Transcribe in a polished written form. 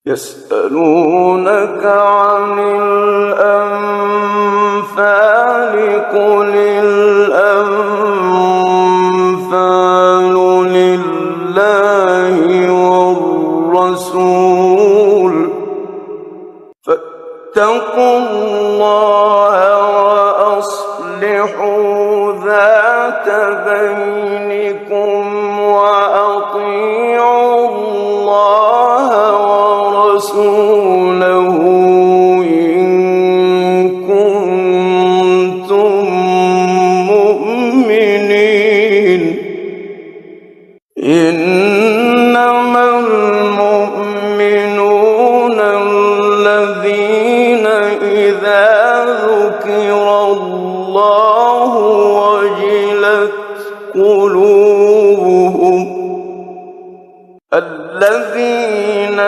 يسألونك عن الأنفال قل الأنفال لله والرسول فاتقوا الله وأصلحوا ذات بينكم وأطيعوا الله ورسوله إن كنتم مؤمنين إنما المؤمنون الذين إذا ذكر الله وجلت قلوبهم الذين